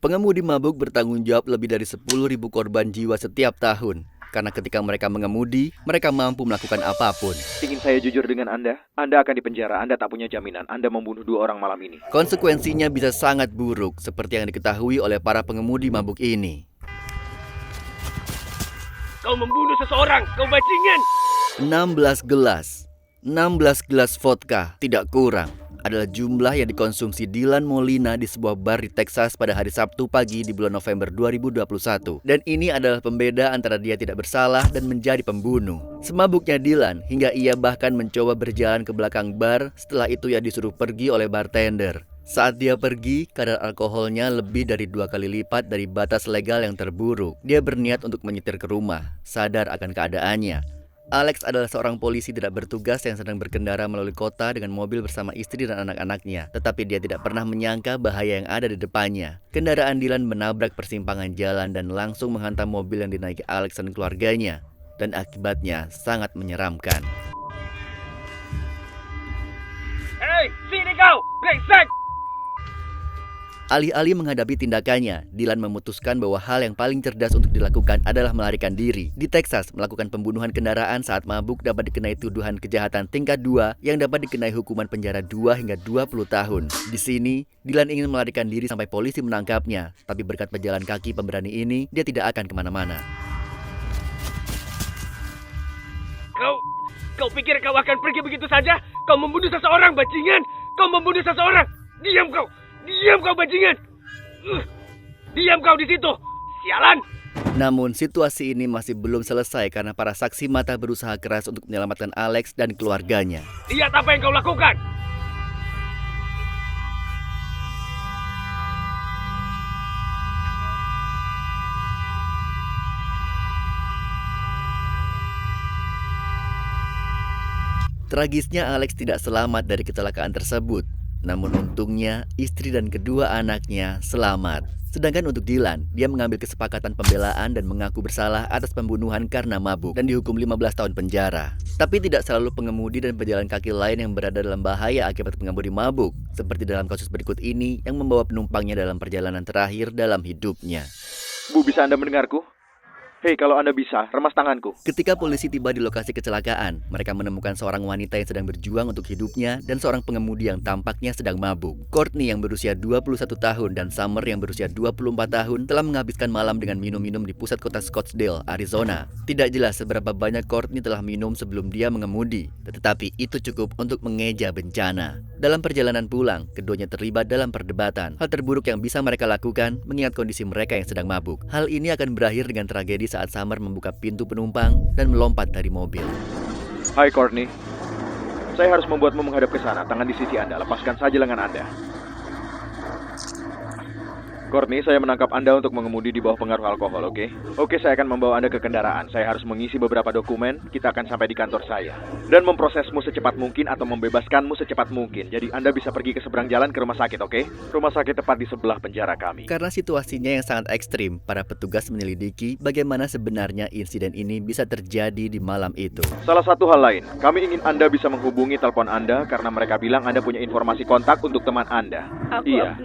Pengemudi mabuk bertanggung jawab lebih dari 10.000 korban jiwa setiap tahun. Karena ketika mereka mengemudi, mereka mampu melakukan apapun. Ingin saya jujur dengan Anda akan dipenjara, Anda tak punya jaminan, Anda membunuh 2 orang malam ini. Konsekuensinya bisa sangat buruk, seperti yang diketahui oleh para pengemudi mabuk ini. Kau membunuh seseorang, kau bajingan! 16 gelas vodka, tidak kurang, adalah jumlah yang dikonsumsi Dylan Molina di sebuah bar di Texas pada hari Sabtu pagi di bulan November 2021. Dan ini adalah pembeda antara dia tidak bersalah dan menjadi pembunuh. Semabuknya Dylan hingga ia bahkan mencoba berjalan ke belakang bar, setelah itu ia disuruh pergi oleh bartender. Saat dia pergi, kadar alkoholnya lebih dari 2 kali lipat dari batas legal yang terburuk. Dia berniat untuk menyetir ke rumah, sadar akan keadaannya. Alex adalah seorang polisi tidak bertugas yang sedang berkendara melalui kota dengan mobil bersama istri dan anak-anaknya. Tetapi dia tidak pernah menyangka bahaya yang ada di depannya. Kendaraan Dylan menabrak persimpangan jalan dan langsung menghantam mobil yang dinaiki Alex dan keluarganya. Dan akibatnya sangat menyeramkan. Hei, sini kau, brengsek! Alih-alih menghadapi tindakannya, Dylan memutuskan bahwa hal yang paling cerdas untuk dilakukan adalah melarikan diri. Di Texas, melakukan pembunuhan kendaraan saat mabuk dapat dikenai tuduhan kejahatan tingkat 2 yang dapat dikenai hukuman penjara 2 hingga 20 tahun. Di sini, Dylan ingin melarikan diri sampai polisi menangkapnya, tapi berkat pejalan kaki pemberani ini, dia tidak akan kemana-mana. Kau pikir kau akan pergi begitu saja? Kau membunuh seseorang, bajingan! Kau membunuh seseorang! Diam kau! Diam kau, bajingan! Diam kau di situ! Sialan! Namun situasi ini masih belum selesai karena para saksi mata berusaha keras untuk menyelamatkan Alex dan keluarganya. Lihat apa yang kau lakukan! Tragisnya Alex tidak selamat dari kecelakaan tersebut. Namun untungnya istri dan kedua anaknya selamat. Sedangkan untuk Dylan, dia mengambil kesepakatan pembelaan dan mengaku bersalah atas pembunuhan karena mabuk dan dihukum 15 tahun penjara. Tapi tidak selalu pengemudi dan pejalan kaki lain yang berada dalam bahaya akibat pengemudi mabuk, seperti dalam kasus berikut ini yang membawa penumpangnya dalam perjalanan terakhir dalam hidupnya. Bu, bisa Anda mendengarku? Hei, kalau Anda bisa, remas tanganku. Ketika polisi tiba di lokasi kecelakaan, mereka menemukan seorang wanita yang sedang berjuang untuk hidupnya dan seorang pengemudi yang tampaknya sedang mabuk. Courtney yang berusia 21 tahun dan Summer yang berusia 24 tahun telah menghabiskan malam dengan minum-minum di pusat kota Scottsdale, Arizona. Tidak jelas seberapa banyak Courtney telah minum sebelum dia mengemudi, tetapi itu cukup untuk mengeja bencana. Dalam perjalanan pulang, keduanya terlibat dalam perdebatan. Hal terburuk yang bisa mereka lakukan mengingat kondisi mereka yang sedang mabuk. Hal ini akan berakhir dengan tragedi saat Summer membuka pintu penumpang dan melompat dari mobil. Hai Courtney, saya harus membuatmu menghadap ke sana. Tangan di sisi Anda, lepaskan saja lengan Anda. Courtney, saya menangkap Anda untuk mengemudi di bawah pengaruh alkohol, oke? Oke, saya akan membawa Anda ke kendaraan. Saya harus mengisi beberapa dokumen, kita akan sampai di kantor saya. Dan memprosesmu secepat mungkin atau membebaskanmu secepat mungkin. Jadi Anda bisa pergi ke seberang jalan ke rumah sakit, oke? Rumah sakit tepat di sebelah penjara kami. Karena situasinya yang sangat ekstrim, para petugas menyelidiki bagaimana sebenarnya insiden ini bisa terjadi di malam itu. Salah satu hal lain, kami ingin Anda bisa menghubungi telepon Anda karena mereka bilang Anda punya informasi kontak untuk teman Anda.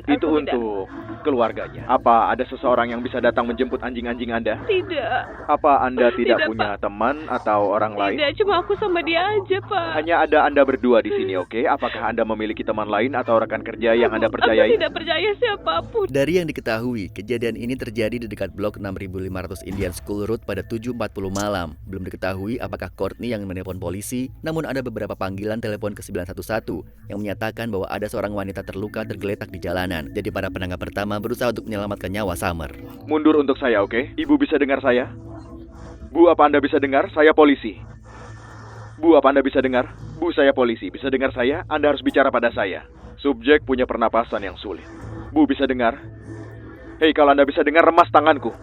Itu untuk keluarganya. Apa ada seseorang yang bisa datang menjemput anjing-anjing Anda? Tidak. Apa Anda tidak Tidak, punya teman atau orang lain? Tidak, cuma aku sama dia aja, Pak. Hanya ada Anda berdua di sini, oke? Apakah Anda memiliki teman lain atau rekan kerja yang Anda percayai? Aku tidak percaya siapapun. Dari yang diketahui, kejadian ini terjadi di dekat blok 6500 Indian School Road pada 7.40 malam. Belum diketahui apakah Courtney yang menelpon polisi, namun ada beberapa panggilan telepon ke 911 yang menyatakan bahwa ada seorang wanita terluka tergeletak di jalanan. Jadi para penangkap pertama berusaha untuk menyelamatkan nyawa Summer. Mundur untuk saya, oke? Ibu bisa dengar saya? Bu, apa Anda bisa dengar? Saya polisi. Bu, apa Anda bisa dengar? Bu, saya polisi. Bisa dengar saya? Anda harus bicara pada saya. Subjek punya pernapasan yang sulit. Bu, bisa dengar? Hei, kalau Anda bisa dengar, remas tanganku.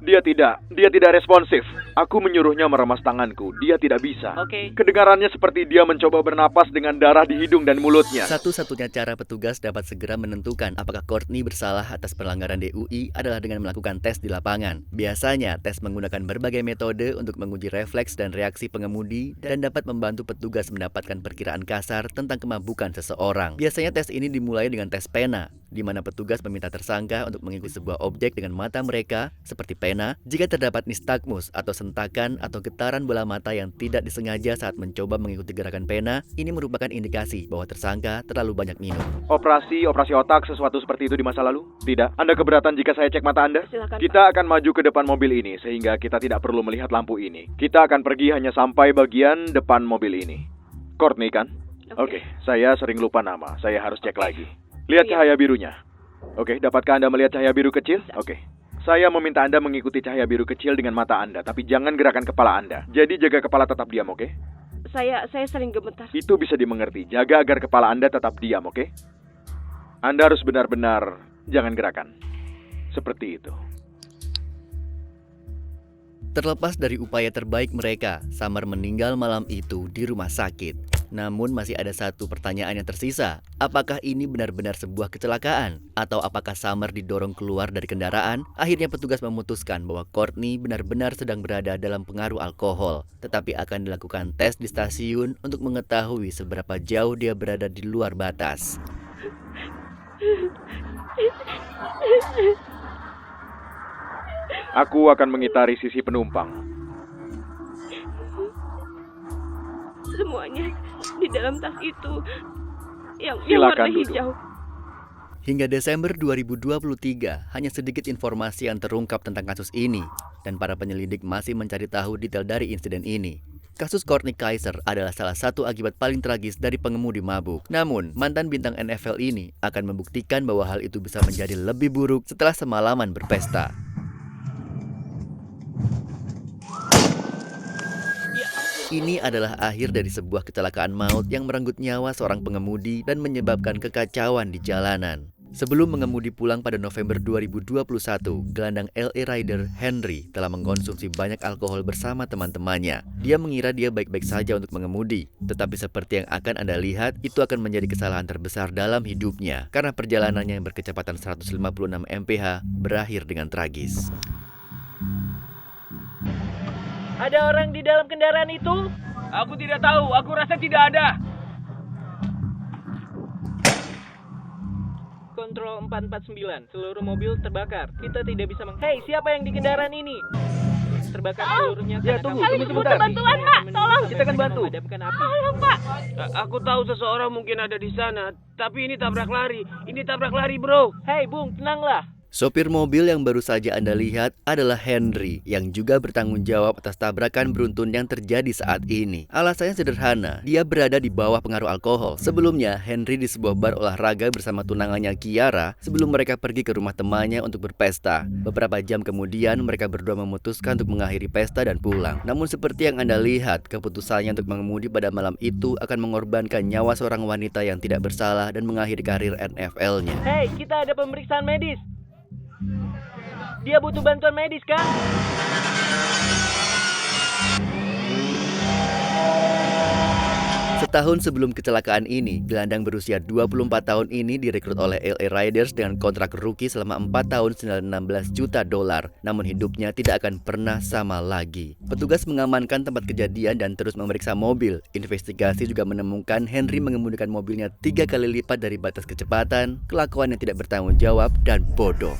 Dia tidak responsif. Aku menyuruhnya meremas tanganku. Dia tidak bisa. Oke. Kedengarannya seperti dia mencoba bernapas dengan darah di hidung dan mulutnya. Satu-satunya cara petugas dapat segera menentukan apakah Courtney bersalah atas pelanggaran DUI adalah dengan melakukan tes di lapangan. Biasanya, tes menggunakan berbagai metode untuk menguji refleks dan reaksi pengemudi dan dapat membantu petugas mendapatkan perkiraan kasar tentang kemabukan seseorang. Biasanya tes ini dimulai dengan tes pena. di mana petugas meminta tersangka untuk mengikuti sebuah objek dengan mata mereka, seperti pena. Jika terdapat nistagmus atau sentakan atau getaran bola mata yang tidak disengaja saat mencoba mengikuti gerakan pena, ini merupakan indikasi bahwa tersangka terlalu banyak minum. Operasi otak sesuatu seperti itu di masa lalu? Tidak. Anda keberatan jika saya cek mata Anda? Silakan, Kita akan maju ke depan mobil ini sehingga kita tidak perlu melihat lampu ini. Kita akan pergi hanya sampai bagian depan mobil ini. Courtney kan? Oke, saya sering lupa nama. Saya harus cek lagi. Lihat cahaya birunya. Oke, dapatkah Anda melihat cahaya biru kecil? Oke. Saya meminta Anda mengikuti cahaya biru kecil dengan mata Anda, tapi jangan gerakan kepala Anda. Jadi jaga kepala tetap diam, oke? Saya sering gemetar. Itu bisa dimengerti. Jaga agar kepala Anda tetap diam, oke? Anda harus benar-benar jangan gerakan. Seperti itu. Terlepas dari upaya terbaik mereka, Summer meninggal malam itu di rumah sakit. Namun masih ada satu pertanyaan yang tersisa. Apakah ini benar-benar sebuah kecelakaan? Atau apakah Summer didorong keluar dari kendaraan? Akhirnya petugas memutuskan bahwa Courtney benar-benar sedang berada dalam pengaruh alkohol. Tetapi akan dilakukan tes di stasiun untuk mengetahui seberapa jauh dia berada di luar batas. Aku akan mengitari sisi penumpang. Semuanya di dalam tas itu yang Silakan warna duduk. hijau. Hingga Desember 2023, hanya sedikit informasi yang terungkap tentang kasus ini, dan para penyelidik masih mencari tahu detail dari insiden ini. Kasus Courtney Kaiser adalah salah satu akibat paling tragis dari pengemudi mabuk. Namun, mantan bintang NFL ini akan membuktikan bahwa hal itu bisa menjadi lebih buruk setelah semalaman berpesta. Ini adalah akhir dari sebuah kecelakaan maut yang merenggut nyawa seorang pengemudi dan menyebabkan kekacauan di jalanan. Sebelum mengemudi pulang pada November 2021, gelandang LA Rider Henry telah mengkonsumsi banyak alkohol bersama teman-temannya. Dia mengira dia baik-baik saja untuk mengemudi, tetapi seperti yang akan Anda lihat, itu akan menjadi kesalahan terbesar dalam hidupnya karena perjalanannya yang berkecepatan 156 mph berakhir dengan tragis. Ada orang di dalam kendaraan itu? Aku tidak tahu, aku rasa tidak ada. Kontrol 449, seluruh mobil terbakar. Kita tidak bisa Hei, siapa yang di kendaraan ini? Terbakar seluruhnya. Ya, tunggu sebentar. Bantuan, Pak. Tolong. Kita akan bantu. Tolong, Pak. Aku tahu seseorang mungkin ada di sana, tapi ini tabrak lari. Ini tabrak lari, bro. Hei, Bung, tenanglah. Sopir mobil yang baru saja Anda lihat adalah Henry yang juga bertanggung jawab atas tabrakan beruntun yang terjadi saat ini. Alasannya sederhana, dia berada di bawah pengaruh alkohol. Sebelumnya, Henry di sebuah bar olahraga bersama tunangannya Kiara sebelum mereka pergi ke rumah temannya untuk berpesta. Beberapa jam kemudian, mereka berdua memutuskan untuk mengakhiri pesta dan pulang. Namun seperti yang Anda lihat, keputusannya untuk mengemudi pada malam itu akan mengorbankan nyawa seorang wanita yang tidak bersalah dan mengakhiri karir NFL-nya. Hei, kita ada pemeriksaan medis. Dia butuh bantuan medis, kan? Setahun sebelum kecelakaan ini, gelandang berusia 24 tahun ini direkrut oleh LA Riders dengan kontrak rookie selama 4 tahun $16 juta. Namun hidupnya tidak akan pernah sama lagi. Petugas mengamankan tempat kejadian dan terus memeriksa mobil. Investigasi juga menemukan Henry mengemudikan mobilnya 3 kali lipat dari batas kecepatan, kelakuan yang tidak bertanggung jawab, dan bodoh.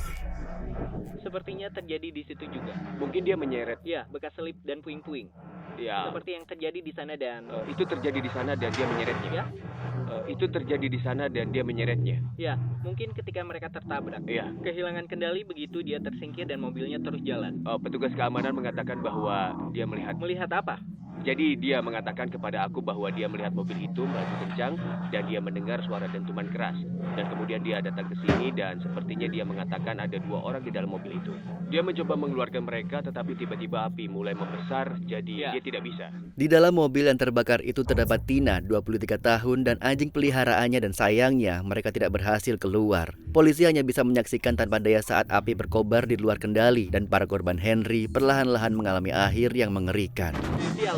Sepertinya terjadi di situ juga. Mungkin dia menyeret. Ya, bekas selip dan puing-puing. Ya. Seperti yang terjadi di sana dan... itu terjadi di sana dan dia menyeretnya. Ya? Itu terjadi di sana dan dia menyeretnya. Ya, mungkin ketika mereka tertabrak. Ya. Kehilangan kendali begitu dia tersingkir dan mobilnya terus jalan. Petugas keamanan mengatakan bahwa dia melihat... Melihat apa? Jadi dia mengatakan kepada aku bahwa dia melihat mobil itu melaju kencang dan dia mendengar suara dentuman keras. Dan kemudian dia datang ke sini dan sepertinya dia mengatakan ada 2 orang di dalam mobil itu. Dia mencoba mengeluarkan mereka tetapi tiba-tiba api mulai membesar jadi dia tidak bisa. Di dalam mobil yang terbakar itu terdapat Tina, 23 tahun, dan anjing peliharaannya, dan sayangnya mereka tidak berhasil keluar. Polisi hanya bisa menyaksikan tanpa daya saat api berkobar di luar kendali dan para korban Henry perlahan-lahan mengalami akhir yang mengerikan. Sial,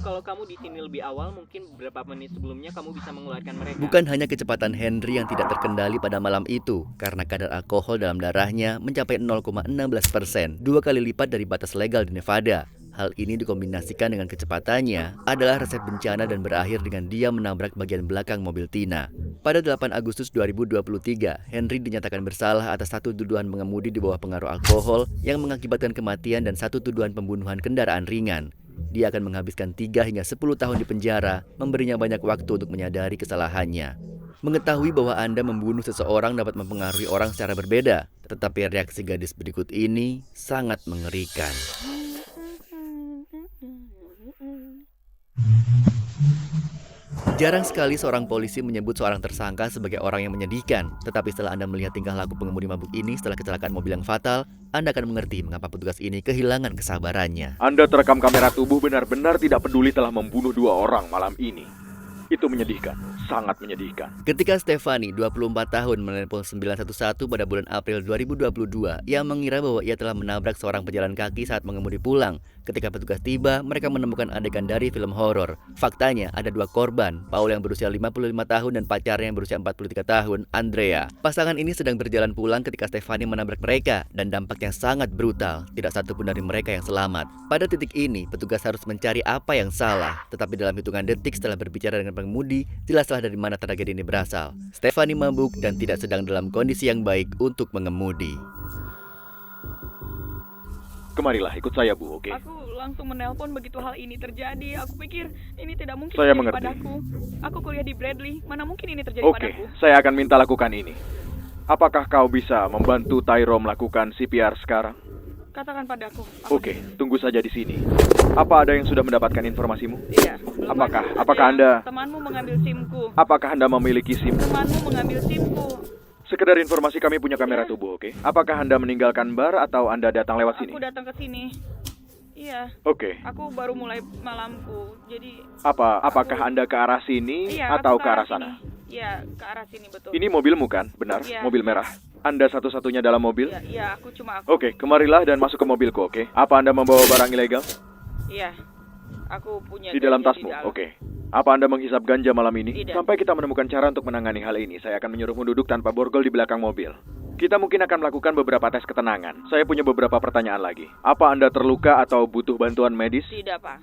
kalau kamu di sini lebih awal, mungkin beberapa menit sebelumnya kamu bisa mengeluarkan mereka. Bukan hanya kecepatan Henry yang tidak terkendali pada malam itu, karena kadar alkohol dalam darahnya mencapai 0,16%, 2 kali lipat dari batas legal di Nevada. Hal ini dikombinasikan dengan kecepatannya adalah resep bencana dan berakhir dengan dia menabrak bagian belakang mobil Tina. Pada 8 Agustus 2023, Henry dinyatakan bersalah atas 1 tuduhan mengemudi di bawah pengaruh alkohol yang mengakibatkan kematian dan 1 tuduhan pembunuhan kendaraan ringan. Dia akan menghabiskan 3 hingga 10 tahun di penjara, memberinya banyak waktu untuk menyadari kesalahannya. Mengetahui bahwa Anda membunuh seseorang dapat mempengaruhi orang secara berbeda, tetapi reaksi gadis berikut ini sangat mengerikan. Jarang sekali seorang polisi menyebut seorang tersangka sebagai orang yang menyedihkan. Tetapi setelah Anda melihat tingkah laku pengemudi mabuk ini setelah kecelakaan mobil yang fatal, Anda akan mengerti mengapa petugas ini kehilangan kesabarannya. Anda terekam kamera tubuh benar-benar tidak peduli telah membunuh 2 orang malam ini. Itu menyedihkan, sangat menyedihkan. Ketika Stephanie, 24 tahun, menelpon 911 pada bulan April 2022, ia mengira bahwa ia telah menabrak seorang pejalan kaki saat mengemudi pulang. Ketika petugas tiba, mereka menemukan adegan dari film horor. Faktanya, ada 2 korban, Paul yang berusia 55 tahun dan pacarnya yang berusia 43 tahun, Andrea. Pasangan ini sedang berjalan pulang ketika Stephanie menabrak mereka, dan dampaknya sangat brutal. Tidak satu pun dari mereka yang selamat. Pada titik ini, petugas harus mencari apa yang salah. Tetapi dalam hitungan detik setelah berbicara dengan pengemudi, jelaslah dari mana tragedi ini berasal. Stephanie mabuk dan tidak sedang dalam kondisi yang baik untuk mengemudi. Kemarilah, ikut saya, Bu, oke? Aku langsung menelpon begitu hal ini terjadi. Aku pikir ini tidak mungkin Saya terjadi mengerti. padaku. Aku kuliah di Bradley. Mana mungkin ini terjadi Oke, padaku? saya akan minta lakukan ini. Apakah kau bisa membantu Tyro melakukan CPR sekarang? Katakan padaku. Oke, tunggu saja di sini. Apa ada yang sudah mendapatkan informasimu? Tidak. belum Apakah- ada. apakah Anda- Temanmu mengambil SIM-ku. Apakah Anda memiliki SIM? Temanmu mengambil SIM-ku. Sekedar informasi, kami punya kamera tubuh, oke? Apakah Anda meninggalkan bar atau Anda datang lewat sini? Aku datang ke sini. Iya. Oke. Aku baru mulai malamku. Jadi Apakah Anda ke arah sini iya, atau aku ke arah sana? sini. Iya, ke arah sini betul. Ini mobilmu kan? Benar, Iya. mobil merah. Anda satu-satunya dalam mobil? Iya, iya, aku. Oke, kemarilah dan masuk ke mobilku, oke? Apa Anda membawa barang ilegal? Iya. Aku punya Di dalam ganja tasmu, dalam. oke. Apa Anda menghisap ganja malam ini? Tidak. Sampai kita menemukan cara untuk menangani hal ini, saya akan menyuruhmu duduk tanpa borgol di belakang mobil. Kita mungkin akan melakukan beberapa tes ketenangan. Saya punya beberapa pertanyaan lagi. Apa Anda terluka atau butuh bantuan medis? Tidak, Pak.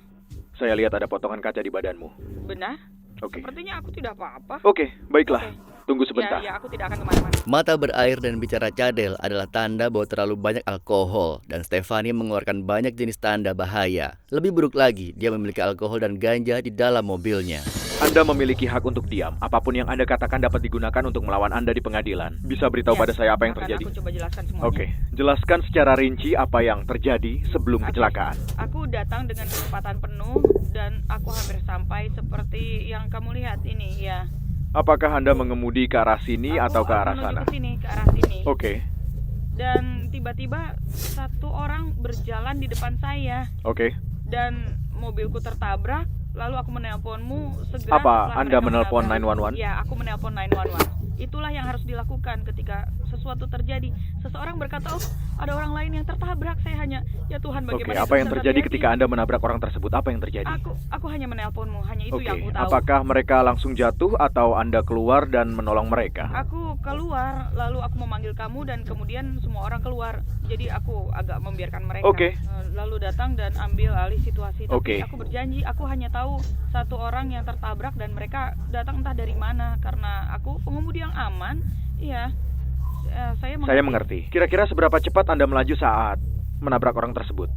Saya lihat ada potongan kaca di badanmu. Benar? Oke. Sepertinya aku tidak apa-apa. Oke, baiklah. Oke. Tunggu sebentar. Iya, aku tidak akan kemana-mana. Mata berair dan bicara cadel adalah tanda bahwa terlalu banyak alkohol, dan Stephanie mengeluarkan banyak jenis tanda bahaya. Lebih buruk lagi, dia memiliki alkohol dan ganja di dalam mobilnya. Anda memiliki hak untuk diam. Apapun yang Anda katakan dapat digunakan untuk melawan Anda di pengadilan. Bisa beritahu Iya, pada saya apa yang akan terjadi? Aku coba jelaskan semuanya. Oke, jelaskan secara rinci apa yang terjadi sebelum Oke. kecelakaan. Aku datang dengan kecepatan penuh dan aku hampir sampai seperti yang kamu lihat ini, ya. Apakah Anda mengemudi ke arah sini atau ke arah menuju sana? ke sini, ke arah sini. Oke, Dan tiba-tiba satu orang berjalan di depan saya oke. dan mobilku tertabrak. Lalu aku menelponmu segera. Apa, setelah Anda mereka menelpon menabrak. 911? Ya, aku menelpon 911. Itulah yang harus dilakukan ketika sesuatu terjadi. Seseorang berkata, oh, ada orang lain yang tertabrak. Saya hanya, ya Tuhan, Oke, bagaimana apa itu yang bisa terjadi ketika Anda menabrak orang tersebut? Apa yang terjadi? Aku hanya menelponmu, hanya itu Oke, yang aku tahu. apakah mereka langsung jatuh atau Anda keluar dan menolong mereka? Aku keluar, lalu aku memanggil kamu dan kemudian semua orang keluar. Jadi aku agak membiarkan mereka. Oke. Lalu datang dan ambil alih situasi. Tapi Oke. aku berjanji, aku hanya tahu satu orang yang tertabrak dan mereka datang entah dari mana. Karena aku pengemudi yang aman. Iya. Saya Mengerti. Kira-kira seberapa cepat Anda melaju saat menabrak orang tersebut?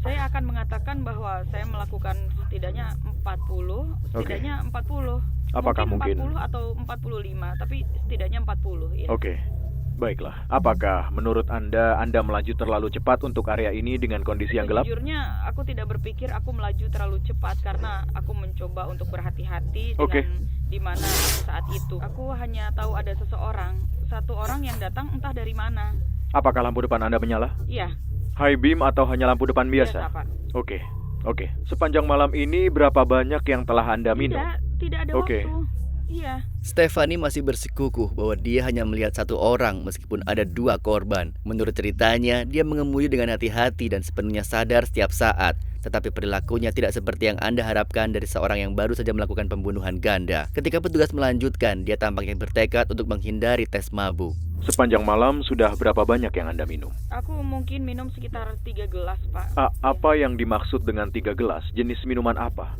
Saya akan mengatakan bahwa saya melakukan setidaknya 40. Setidaknya 40. Apakah mungkin? 40 atau 45, tapi setidaknya 40. Ya. Oke, baiklah. Apakah menurut Anda melaju terlalu cepat untuk area ini dengan kondisi yang gelap? Sejujurnya aku tidak berpikir aku melaju terlalu cepat karena aku mencoba untuk berhati-hati dengan Oke. di mana aku saat itu. Aku hanya tahu ada satu orang yang datang entah dari mana. Apakah lampu depan Anda menyala? Iya, High beam atau hanya lampu depan biasa? Pak. Oke. Sepanjang malam ini berapa banyak yang telah Anda minum? Tidak ada Oke. waktu. Iya. Stephanie masih bersikukuh bahwa dia hanya melihat satu orang meskipun ada 2 korban. Menurut ceritanya, dia mengemudi dengan hati-hati dan sepenuhnya sadar setiap saat. Tetapi perilakunya tidak seperti yang Anda harapkan dari seorang yang baru saja melakukan pembunuhan ganda. Ketika petugas melanjutkan, dia tampaknya bertekad untuk menghindari tes mabuk. Sepanjang malam sudah berapa banyak yang Anda minum? Aku mungkin minum sekitar 3 gelas, Pak. Apa yang dimaksud dengan 3 gelas? Jenis minuman apa?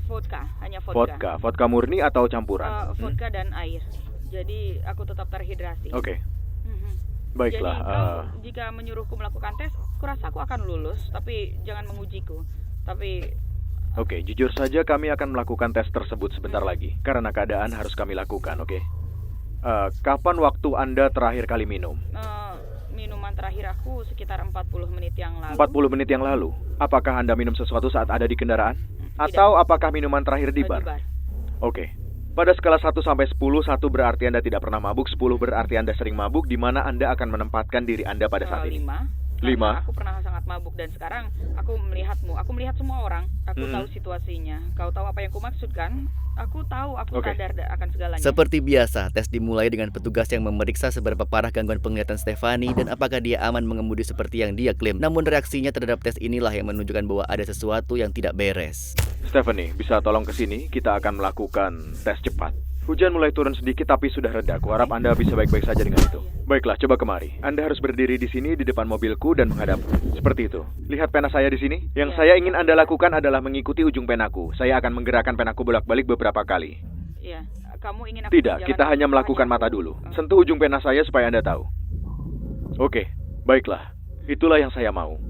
Vodka, hanya vodka. Vodka murni atau campuran? Vodka dan air. Jadi aku tetap terhidrasi. Oke. Mhm. Baiklah. Jadi kau jika menyuruhku melakukan tes, kurasa aku akan lulus, tapi jangan mengujiku. Tapi Oke, jujur saja kami akan melakukan tes tersebut sebentar lagi. Karena keadaan harus kami lakukan, oke? Kapan waktu Anda terakhir kali minum? minuman terakhir aku sekitar 40 menit yang lalu. 40 menit yang lalu. Apakah Anda minum sesuatu saat ada di kendaraan? Tidak. Atau apakah minuman terakhir di bar? Di bar. Oke. Pada skala 1 sampai 10, 1 berarti Anda tidak pernah mabuk, 10 berarti Anda sering mabuk, di mana Anda akan menempatkan diri Anda pada saat ini? 5. 5. Karena aku pernah sangat mabuk dan sekarang aku melihatmu. Aku melihat semua orang. Aku tahu situasinya. Kau tahu apa yang kumaksud kan? Aku tahu, aku sadar akan segalanya. Seperti biasa, tes dimulai dengan petugas yang memeriksa seberapa parah gangguan penglihatan Stefani dan apakah dia aman mengemudi seperti yang dia klaim. Namun reaksinya terhadap tes inilah yang menunjukkan bahwa ada sesuatu yang tidak beres. Stephanie, bisa tolong ke sini? Kita akan melakukan tes cepat. Hujan mulai turun sedikit tapi sudah reda. Kuharap Anda bisa baik-baik saja dengan itu. Baiklah, coba kemari. Anda harus berdiri di sini di depan mobilku dan menghadapku. Seperti itu. Lihat pena saya di sini. Yang saya ingin Anda lakukan adalah mengikuti ujung penaku. Saya akan menggerakkan penaku bolak-balik beberapa kali. Iya. Kamu ingin aku Tidak, kita hanya melakukan mata dulu. Sentuh ujung pena saya supaya Anda tahu. Oke, baiklah. Itulah yang saya mau.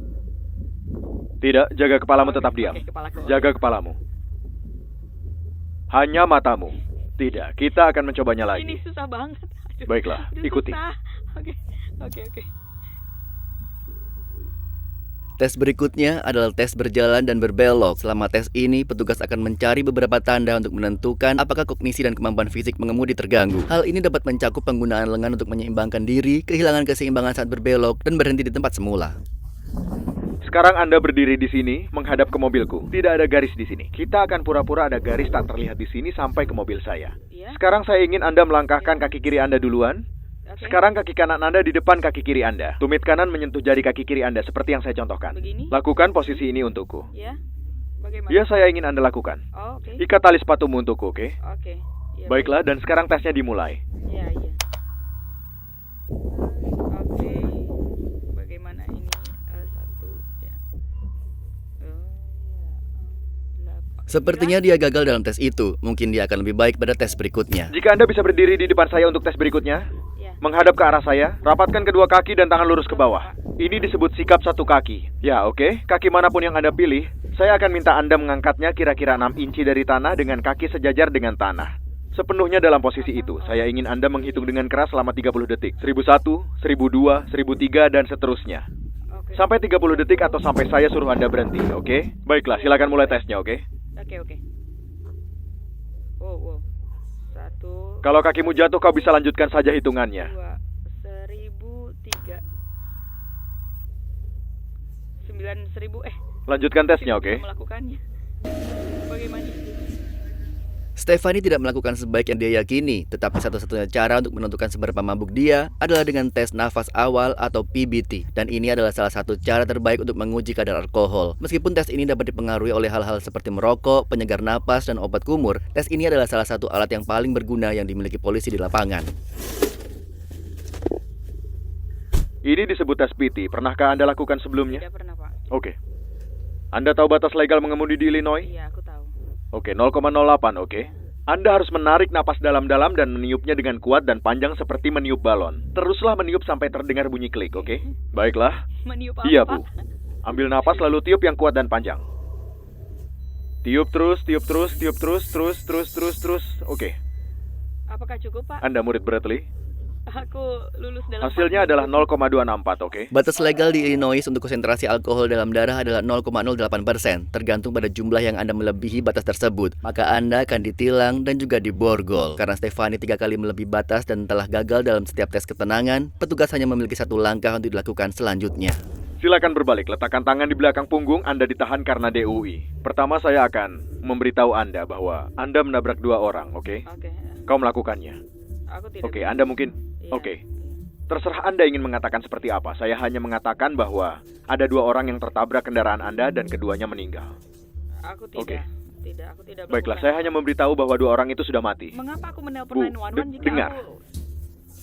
Tidak, jaga kepalamu tetap diam. Jaga kepalamu. Hanya matamu. Tidak, kita akan mencobanya lagi. Ini susah banget. Aduh, Baiklah, ikuti. Susah. Oke. Tes berikutnya adalah tes berjalan dan berbelok. Selama tes ini, petugas akan mencari beberapa tanda untuk menentukan apakah kognisi dan kemampuan fisik mengemudi terganggu. Hal ini dapat mencakup penggunaan lengan untuk menyeimbangkan diri, kehilangan keseimbangan saat berbelok, dan berhenti di tempat semula. Sekarang Anda berdiri di sini, menghadap ke mobilku. Tidak ada garis di sini. Kita akan pura-pura ada garis tak terlihat di sini sampai ke mobil saya. Ya. Sekarang saya ingin Anda melangkahkan kaki kiri Anda duluan. Oke. Sekarang kaki kanan Anda di depan kaki kiri Anda. Tumit kanan menyentuh jari kaki kiri Anda seperti yang saya contohkan. Begini? Lakukan posisi ini untukku. Ya. Bagaimana? Ya, saya ingin Anda lakukan. Oh, oke. Ikat tali sepatumu untukku, oke? Oke. Ya, Baiklah, dan sekarang tesnya dimulai. Iya. Oke. Bagaimana ini? Satu. Ya. Sepertinya dia gagal dalam tes itu. Mungkin dia akan lebih baik pada tes berikutnya. Jika Anda bisa berdiri di depan saya untuk tes berikutnya, Ya. menghadap ke arah saya, rapatkan kedua kaki dan tangan lurus ke bawah. Ini disebut sikap satu kaki. Ya, oke. Kaki manapun yang Anda pilih, saya akan minta Anda mengangkatnya kira-kira 6 inci dari tanah dengan kaki sejajar dengan tanah. Sepenuhnya dalam posisi itu. Saya ingin Anda menghitung dengan keras selama 30 detik. 1001, 1002, 1003, dan seterusnya. Oke. Sampai 30 detik atau sampai saya suruh Anda berhenti, oke? Baiklah, silakan mulai tesnya, oke? Oke. Wow. 1, Kalau kakimu jatuh, kau bisa lanjutkan saja hitungannya. 2, 1003, 9000. Lanjutkan tesnya, oke? Bisa melakukannya. Bagaimana? Stefani tidak melakukan sebaik yang dia yakini, tetapi satu-satunya cara untuk menentukan seberapa mabuk dia adalah dengan tes nafas awal atau PBT. Dan ini adalah salah satu cara terbaik untuk menguji kadar alkohol. Meskipun tes ini dapat dipengaruhi oleh hal-hal seperti merokok, penyegar napas, dan obat kumur, tes ini adalah salah satu alat yang paling berguna yang dimiliki polisi di lapangan. Ini disebut tes PT. Pernahkah Anda lakukan sebelumnya? Tidak pernah, Pak. Oke. Anda tahu batas legal mengemudi di Illinois? Iya, aku tahu. Oke, 0,08, oke? Anda harus menarik napas dalam-dalam dan meniupnya dengan kuat dan panjang seperti meniup balon. Teruslah meniup sampai terdengar bunyi klik, oke? Baiklah. Meniup apa, Iya, Pak? Bu. Ambil napas lalu tiup yang kuat dan panjang. Tiup terus. Oke. Apakah cukup, Pak? Anda murid Bradley? Aku lulus dalam Hasilnya adalah 0,264, oke? Batas legal di Illinois untuk konsentrasi alkohol dalam darah adalah 0,08%, tergantung pada jumlah yang Anda melebihi batas tersebut. Maka Anda akan ditilang dan juga diborgol. Karena Stefani 3 kali melebihi batas dan telah gagal dalam setiap tes ketenangan, petugas hanya memiliki satu langkah untuk dilakukan selanjutnya. Silakan berbalik, letakkan tangan di belakang punggung. Anda ditahan karena DUI. Pertama saya akan memberitahu Anda bahwa Anda menabrak 2 orang, oke? Oke. Kau melakukannya. Aku tidak. Oke, Anda mungkin... Iya. Oke. Terserah Anda ingin mengatakan seperti apa. Saya hanya mengatakan bahwa ada 2 orang yang tertabrak kendaraan Anda dan keduanya meninggal. Aku tidak. Oke. Tidak, aku tidak. Baiklah, saya hanya memberitahu bahwa 2 orang itu sudah mati. Mengapa aku menelpon Bu, 911 jika dengar. aku...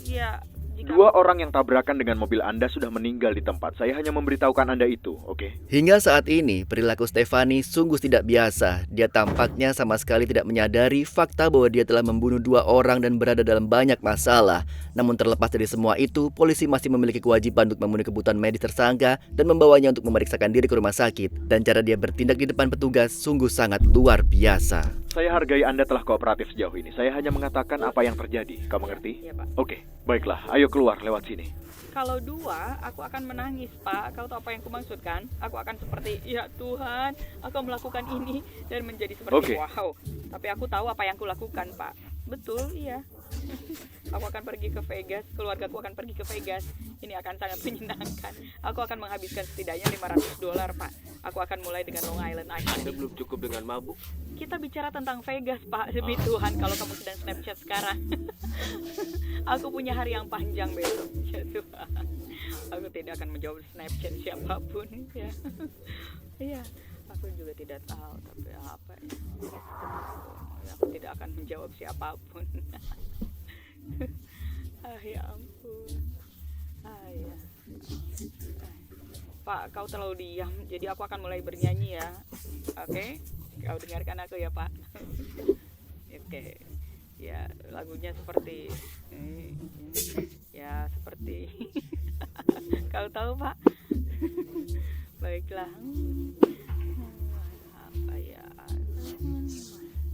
Ya, Jika 2 orang yang tabrakan dengan mobil Anda sudah meninggal di tempat. Saya hanya memberitahukan Anda itu, oke? Hingga saat ini, perilaku Stefani sungguh tidak biasa. Dia tampaknya sama sekali tidak menyadari fakta bahwa dia telah membunuh 2 orang dan berada dalam banyak masalah. Namun terlepas dari semua itu, polisi masih memiliki kewajiban untuk memenuhi kebutuhan medis tersangka dan membawanya untuk memeriksakan diri ke rumah sakit. Dan cara dia bertindak di depan petugas sungguh sangat luar biasa. Saya hargai Anda telah kooperatif sejauh ini. Saya hanya mengatakan apa yang terjadi. Kau mengerti? Iya, Pak. Oke, baiklah. Ayo keluar lewat sini. Kalau 2, aku akan menangis, Pak. Kau tahu apa yang kumaksud kan? Aku akan seperti, ya Tuhan, aku melakukan ini dan menjadi seperti Oke. wow. Tapi aku tahu apa yang kulakukan, Pak. Betul, iya. Aku akan pergi ke Vegas, keluargaku akan pergi ke Vegas. Ini akan sangat menyenangkan. Aku akan menghabiskan setidaknya $500, Pak. Aku akan mulai dengan Long Island Iced Anda Tea. belum cukup dengan mabuk. Kita bicara tentang Vegas, Pak. Demi Tuhan, kalau kamu sedang Snapchat sekarang. Aku punya hari yang panjang besok. Ya Tuhan. Aku tidak akan menjawab Snapchat siapapun. Ya. Iya. Aku juga tidak tahu. Tapi apa ya. Aku tidak akan menjawab siapapun. Ya ampun. Ya. Pak, kau terlalu diam. Jadi aku akan mulai bernyanyi ya. Oke? Kau dengarkan aku ya, Pak. Oke. Ya, lagunya seperti ya seperti kau tahu, Pak. Baiklah. Apa ya?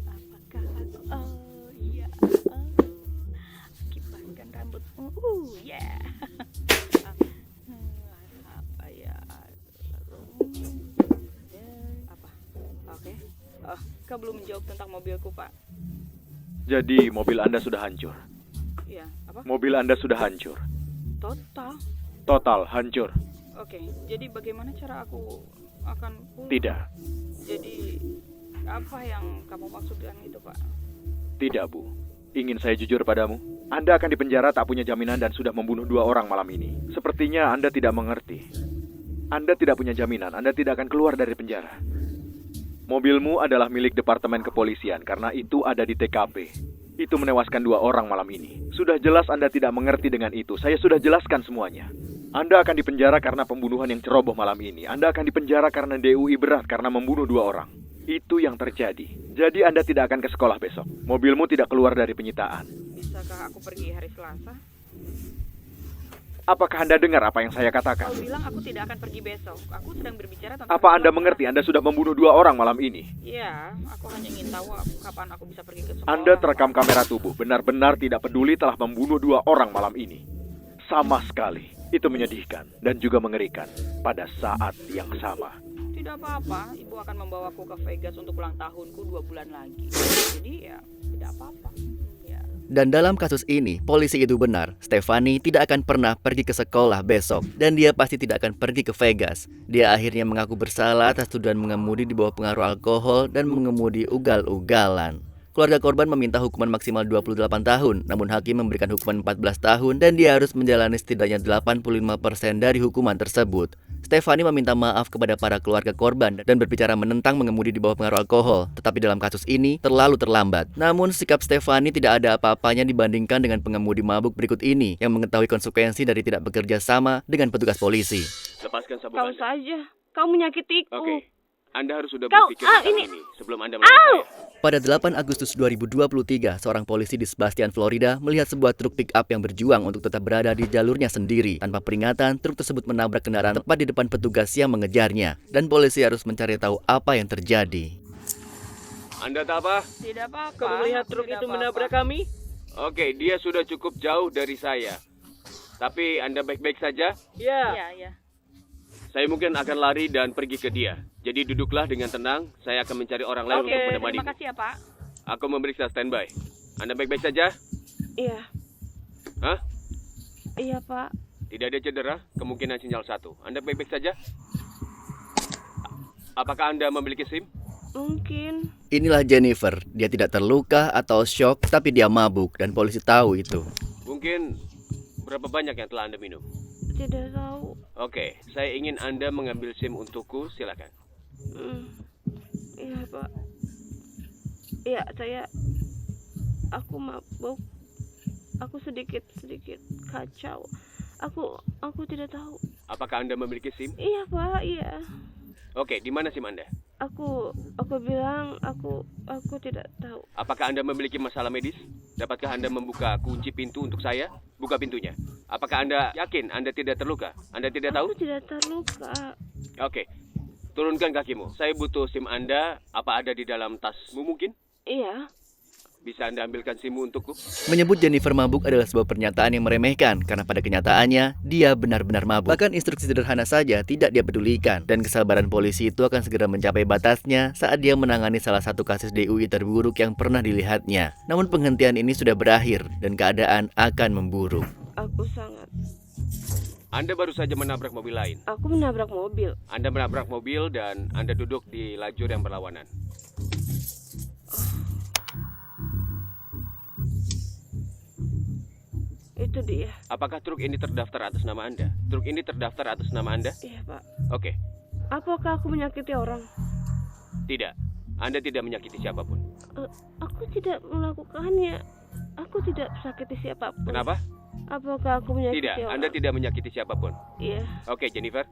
Apakah aku iya. Kibarkan rambutmu. Yeah. Apa ya? Apa? Oke. Kau belum menjawab tentang mobilku, Pak. Jadi, mobil Anda sudah hancur. Iya, apa? Mobil Anda sudah hancur. Total. Total hancur. Oke, jadi bagaimana cara aku akan pulang? Tidak. Jadi apa yang kamu maksudkan itu, Pak? Tidak, Bu. Ingin saya jujur padamu? Anda akan dipenjara tak punya jaminan dan sudah membunuh 2 orang malam ini. Sepertinya Anda tidak mengerti. Anda tidak punya jaminan. Anda tidak akan keluar dari penjara. Mobilmu adalah milik Departemen Kepolisian karena itu ada di TKP. Itu menewaskan 2 orang malam ini. Sudah jelas Anda tidak mengerti dengan itu. Saya sudah jelaskan semuanya. Anda akan dipenjara karena pembunuhan yang ceroboh malam ini. Anda akan dipenjara karena DUI berat karena membunuh 2 orang. Itu yang terjadi. Jadi Anda tidak akan ke sekolah besok. Mobilmu tidak keluar dari penyitaan. Bisakah aku pergi hari Selasa? Apakah Anda dengar apa yang saya katakan? Kau bilang aku tidak akan pergi besok. Aku sedang berbicara tentang... Apa Anda mengerti? Anda sudah membunuh 2 orang malam ini. Iya, aku hanya ingin tahu kapan aku bisa pergi ke sekolah. Anda terekam kamera tubuh. Benar-benar tidak peduli telah membunuh 2 orang malam ini. Sama sekali. Itu menyedihkan dan juga mengerikan pada saat yang sama. Tidak apa-apa, ibu akan membawaku ke Vegas untuk ulang tahunku 2 bulan lagi. Jadi ya, tidak apa-apa. Ya. Dan dalam kasus ini, polisi itu benar. Stefani tidak akan pernah pergi ke sekolah besok. Dan dia pasti tidak akan pergi ke Vegas. Dia akhirnya mengaku bersalah atas tuduhan mengemudi di bawah pengaruh alkohol dan mengemudi ugal-ugalan. Keluarga korban meminta hukuman maksimal 28 tahun, namun hakim memberikan hukuman 14 tahun dan dia harus menjalani setidaknya 85% dari hukuman tersebut. Stefani meminta maaf kepada para keluarga korban dan berbicara menentang mengemudi di bawah pengaruh alkohol. Tetapi dalam kasus ini terlalu terlambat. Namun sikap Stefani tidak ada apa-apanya dibandingkan dengan pengemudi mabuk berikut ini yang mengetahui konsekuensi dari tidak bekerja sama dengan petugas polisi. Lepaskan sabuk Kau Anda. saja, kau menyakitiku. Oke. Anda harus sudah Kau- berpikir tentang ini- ini sebelum Anda melawan saya. Pada 8 Agustus 2023, seorang polisi di Sebastian, Florida melihat sebuah truk pick-up yang berjuang untuk tetap berada di jalurnya sendiri. Tanpa peringatan, truk tersebut menabrak kendaraan tepat di depan petugas yang mengejarnya. Dan polisi harus mencari tahu apa yang terjadi. Anda tak apa? Tidak apa-apa. Kamu melihat truk Tidak itu apa-apa. menabrak kami? Oke, dia sudah cukup jauh dari saya. Tapi Anda baik-baik saja? Iya, iya. Saya mungkin akan lari dan pergi ke dia. Jadi duduklah dengan tenang. Saya akan mencari orang lain Oke, untuk terima menemanimu. kasih ya, Pak. Aku memeriksa standby. Anda baik-baik saja? Iya, Hah? iya Pak. Tidak ada cedera? Kemungkinan sinyal 1. Anda baik-baik saja? Apakah Anda memiliki SIM? Mungkin. Inilah Jennifer. Dia tidak terluka atau shock, tapi dia mabuk dan polisi tahu itu. Mungkin berapa banyak yang telah Anda minum? Tidak tahu. Oke, saya ingin Anda mengambil SIM untukku, silakan. Iya Pak. Iya, aku mabuk. Aku sedikit kacau. Aku tidak tahu. Apakah Anda memiliki SIM? Iya Pak, iya. Oke, di mana SIM Anda? Aku bilang aku tidak tahu. Apakah Anda memiliki masalah medis? Dapatkah Anda membuka kunci pintu untuk saya? Buka pintunya. Apakah Anda yakin Anda tidak terluka? Anda tidak tahu? Aku tidak terluka. Oke. Turunkan kakimu. Saya butuh SIM Anda. Apa ada di dalam tasmu mungkin? Iya. Bisa Anda ambilkan SIM-mu untukku? Menyebut Jennifer mabuk adalah sebuah pernyataan yang meremehkan karena pada kenyataannya dia benar-benar mabuk. Bahkan instruksi sederhana saja tidak dia pedulikan dan kesabaran polisi itu akan segera mencapai batasnya saat dia menangani salah satu kasus DUI terburuk yang pernah dilihatnya. Namun penghentian ini sudah berakhir dan keadaan akan memburuk. Aku sangat. Anda baru saja menabrak mobil lain. Aku menabrak mobil. Anda menabrak mobil dan Anda duduk di lajur yang berlawanan. Itu dia. Apakah truk ini terdaftar atas nama Anda? Truk ini terdaftar atas nama Anda? Iya Pak. Oke. Apakah aku menyakiti orang? Tidak. Anda tidak menyakiti siapapun. Aku tidak melakukannya. Aku tidak sakiti siapapun. Kenapa? Apakah aku menyakiti Tidak. orang? Anda tidak menyakiti siapapun. Iya. Oke, Jennifer.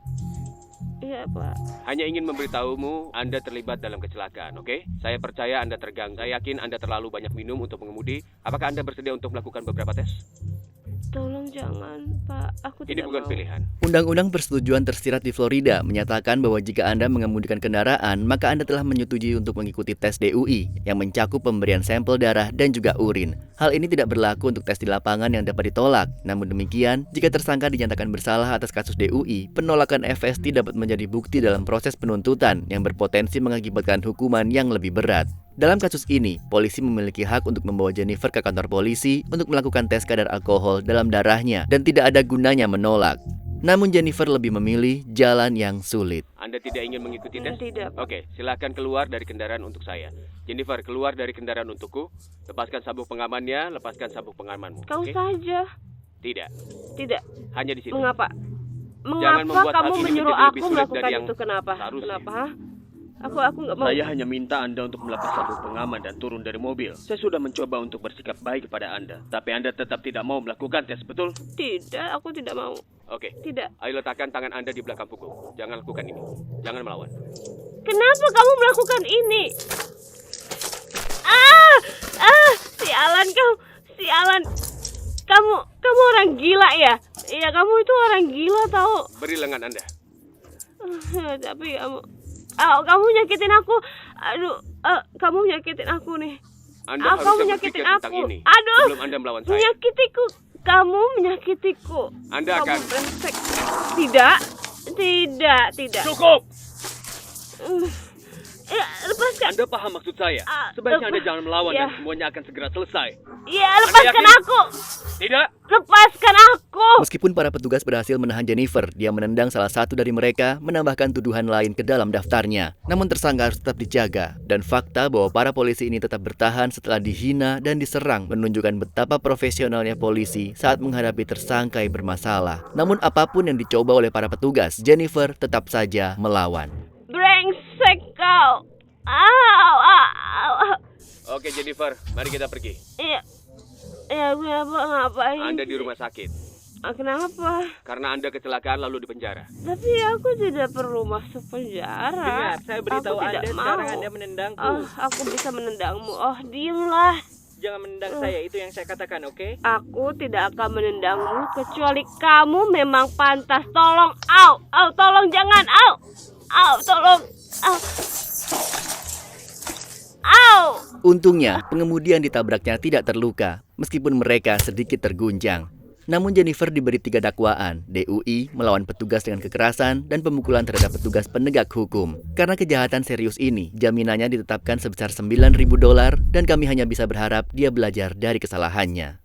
Iya Pak. Hanya ingin memberitahumu Anda terlibat dalam kecelakaan, oke? Saya percaya Anda terganggu. Saya yakin Anda terlalu banyak minum untuk mengemudi. Apakah Anda bersedia untuk melakukan beberapa tes? Tolong jangan, Pak. Aku Ini tidak bukan mau. pilihan. Undang-undang persetujuan tersirat di Florida menyatakan bahwa jika Anda mengemudikan kendaraan, maka Anda telah menyetujui untuk mengikuti tes DUI yang mencakup pemberian sampel darah dan juga urin. Hal ini tidak berlaku untuk tes di lapangan yang dapat ditolak. Namun demikian, jika tersangka dinyatakan bersalah atas kasus DUI, penolakan FST dapat menjadi bukti dalam proses penuntutan yang berpotensi mengakibatkan hukuman yang lebih berat. Dalam kasus ini, polisi memiliki hak untuk membawa Jennifer ke kantor polisi untuk melakukan tes kadar alkohol dalam darahnya dan tidak ada gunanya menolak. Namun Jennifer lebih memilih jalan yang sulit. Anda tidak ingin mengikuti tes? Tidak. Oke, silakan keluar dari kendaraan untuk saya. Jennifer, keluar dari kendaraan untukku. Lepaskan sabuk pengamannya, lepaskan sabuk pengamanmu. Kau oke? saja. Tidak, Tidak. hanya di situ. Mengapa? Jangan Mengapa membuat hal kamu ini menyuruh menjadi lebih aku sulit melakukan dari yang itu? Kenapa? seharusnya. Kenapa? Ha? Aku nggak mau. Saya hanya minta Anda untuk melepas sabuk pengaman dan turun dari mobil. Saya sudah mencoba untuk bersikap baik kepada Anda, tapi Anda tetap tidak mau melakukan tes, betul? Tidak, aku tidak mau. Oke, Tidak. ayo letakkan tangan Anda di belakang punggung. Jangan lakukan ini. Jangan melawan. Kenapa kamu melakukan ini? Sialan kamu, sialan. Kamu orang gila ya? Iya, kamu itu orang gila tahu. Beri lengan Anda. Tapi kamu nyakitin aku. Aduh, kamu nyakitin aku nih. Anda Kamu harusnya menyakitin berpikir tentang aku. ini Aduh, sebelum Anda melawan saya. menyakitiku. Kamu menyakitiku. Anda Kamu akan... brengsek. Tidak. Cukup! Lepaskan. Anda paham maksud saya? Sebaiknya Anda jangan melawan dan semuanya akan segera selesai. Iya, lepaskan yakin? aku. Tidak? Lepaskan aku. Meskipun para petugas berhasil menahan Jennifer, dia menendang salah satu dari mereka, menambahkan tuduhan lain ke dalam daftarnya. Namun tersangka harus tetap dijaga, dan fakta bahwa para polisi ini tetap bertahan setelah dihina dan diserang menunjukkan betapa profesionalnya polisi saat menghadapi tersangka yang bermasalah. Namun apapun yang dicoba oleh para petugas, Jennifer tetap saja melawan. Brengsek kau. Au. Oke, Jennifer, mari kita pergi. Iya. Ya, ngapain? Anda di rumah sakit. Kenapa? Karena Anda kecelakaan lalu di penjara. Tapi aku tidak perlu masuk penjara. Dengar, saya beritahu Aku Anda tidak sekarang mau. Anda menendangku. Aku bisa menendangmu. Diamlah. Jangan menendang saya, itu yang saya katakan, oke? Aku tidak akan menendangmu kecuali kamu memang pantas. Tolong, tolong jangan, tolong, Untungnya, pengemudi yang ditabraknya tidak terluka, meskipun mereka sedikit terguncang. Namun Jennifer diberi 3 dakwaan, DUI, melawan petugas dengan kekerasan, dan pemukulan terhadap petugas penegak hukum. Karena kejahatan serius ini, jaminannya ditetapkan sebesar $9.000 dan kami hanya bisa berharap dia belajar dari kesalahannya.